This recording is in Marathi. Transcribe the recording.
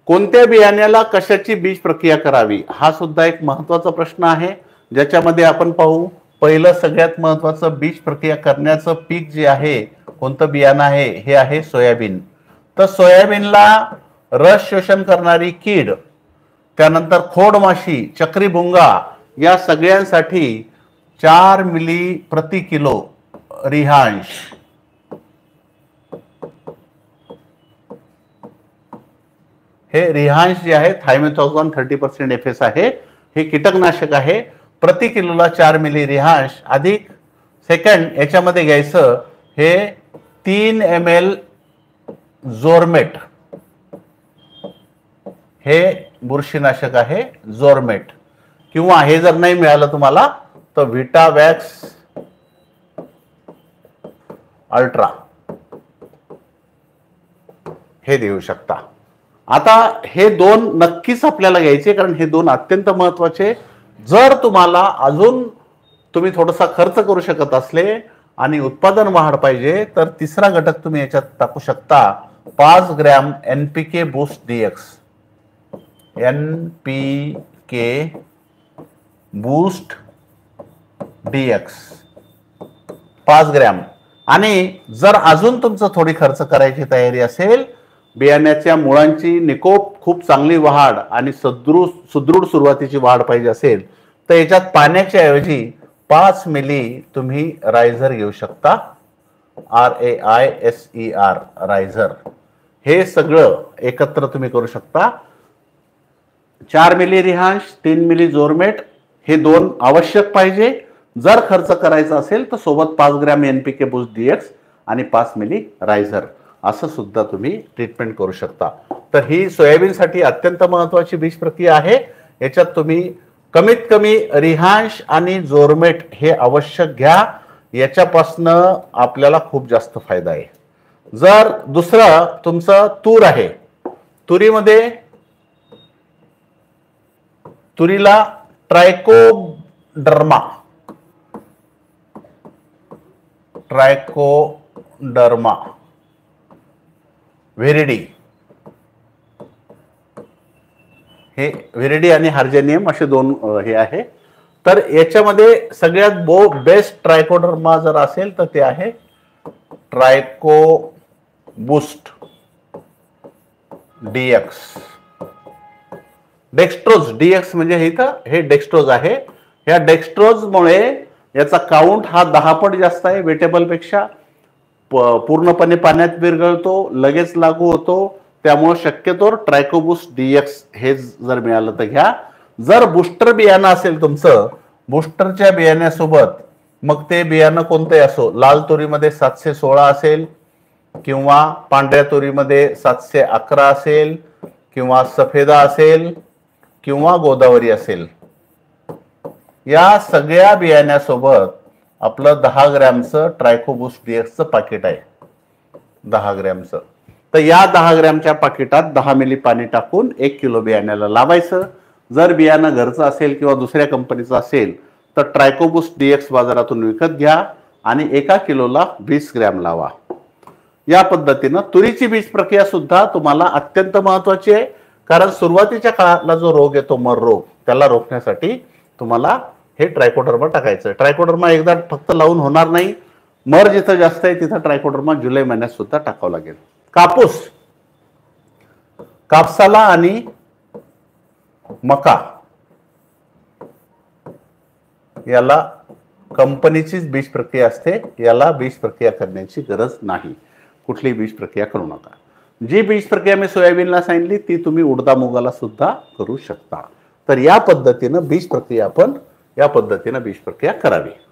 कोणत्या बियाण्याला कशाची बीज प्रक्रिया करावी हा सुद्धा एक महत्त्वाचा प्रश्न आहे, ज्याच्यामध्ये आपण पाहू. पहिलं सगळ्यात महत्त्वाचं बीज प्रक्रिया करण्याचं पीक जे आहे, कोणतं बियाणं आहे, हे आहे सोयाबीन. तर सोयाबीनला रस शोषण करणारी कीड, त्यानंतर खोडमाशी, चक्रीभुंगा या सगळ्यांसाठी 4 मिली प्रति किलो रिहांश हे रिहांश जे आहे थायमेथॉक्झॉन 30% FS आहे, हे कीटकनाशक आहे. प्रति किलोला 4 मिली रिहांश अधिक सेकंड याच्यामध्ये घ्यायचं हे 3 ml जोरमेट, हे बुरशीनाशक आहे जोरमेट. किंवा हे जर नाही मिळालं तुम्हाला तर व्हिटावॅक्स अल्ट्रा हे देऊ शकता. आता हे दोन नक्कीच आपल्याला घ्यायचे, कारण हे दोन अत्यंत महत्वाचे. जर तुम्हाला अजून तुम्ही थोडासा खर्च करू शकत असले आणि उत्पादन वाढ पाहिजे तर तिसरा घटक तुम्ही याच्यात टाकू शकता 5 gram NPK boost DX. NPK boost DX 5 gram. आणि जर अजून तुमचं थोडी खर्च करायची तयारी असेल, बियाण्याच्या मुळांची निकोप खूप चांगली वाढ आणि सुदृढ सुरुवातीची वाढ पाहिजे असेल तर याच्यात पाण्याच्या ऐवजी 5 मिली तुम्ही रायझर घेऊ शकता. RAISER riser. हे सगळं एकत्र तुम्ही करू शकता. 4 मिली रिहांश, 3 मिली जोरमेट हे दोन आवश्यक पाहिजे. जर खर्च करायचा असेल तर सोबत 5 ग्रॅम NPK बूस्ट DX आणि 5 मिली रायझर असं सुद्धा तुम्ही ट्रीटमेंट करू शकता. तर ही सोयाबीनसाठी अत्यंत महत्त्वाची बीज प्रक्रिया आहे. याच्यात तुम्ही कमीत कमी रिहांश आणि जोरमेट हे आवश्यक घ्या. याच्यापासनं आपल्याला खूप जास्त फायदा आहे. जर दुसरं तुमचं तूर आहे, तुरीमध्ये तुरीला ट्रायकोडर्मा व्हेरिडी, हे व्हेरिडी आणि हार्जेनियम असे दोन हे आहे. तर याच्यामध्ये सगळ्यात बेस्ट ट्रायकोडर्मा जर असेल तर ते आहे ट्रायको बूस्ट DX. डेक्स्ट्रोज DX म्हणजे इथं हे डेक्स्ट्रोज आहे. या डेक्स्ट्रोजमुळे याचा काउंट हा 10 पट जास्त आहे वेटेबल पेक्षा. पूर्णपणे पाण्यात विरघळतो, लगेच लागू होतो. त्यामुळे शक्यतो ट्रायकोबूस्ट DX हे जर मिळालं तर घ्या. जर बुस्टर बियाणं असेल तुमचं, बुस्टरच्या बियाण्यासोबत मग ते बियाणं कोणतंही असो, लाल तुरीमध्ये 716 असेल किंवा पांढऱ्या तुरीमध्ये 711 असेल किंवा सफेदा असेल किंवा गोदावरी असेल, या सगळ्या बियाण्यासोबत आपलं 10 ग्रॅमचं ट्रायकोबूस्ट DXचं पाकिट आहे. 10 ग्रॅमचं. तर या 10 ग्रॅमच्या पाकिटात 10 मिली पाणी टाकून 1 किलो बियाण्याला लावायचं. जर बियाणं घरचं असेल किंवा दुसऱ्या कंपनीचं असेल तर ट्रायकोबूस्ट DX बाजारातून विकत घ्या आणि 1 किलोला 20 ग्रॅम लावा. या पद्धतीनं तुरीची बीज प्रक्रिया सुद्धा तुम्हाला अत्यंत महत्वाची आहे. कारण सुरुवातीच्या काळातला जो रोग येतो मर रोग, त्याला रोखण्यासाठी तुम्हाला हे ट्रायकोडर्मा टाकायचं. ट्रायकोडर्मा एकदा फक्त लावून होणार नाही. मर जिथं जास्त आहे तिथं ट्रायकोडर्मा जुलै महिन्यात सुद्धा टाकावं लागेल. कापूस, कापसाला आणि मका याला कंपनीचीच बीज प्रक्रिया असते. याला बीज प्रक्रिया करण्याची गरज नाही. कुठली बीज प्रक्रिया करू नका. जी बीज प्रक्रिया मी सोयाबीनला सांगितली ती तुम्ही उडदा मुगाला सुद्धा करू शकता. तर या पद्धतीनं बीज प्रक्रिया करावी.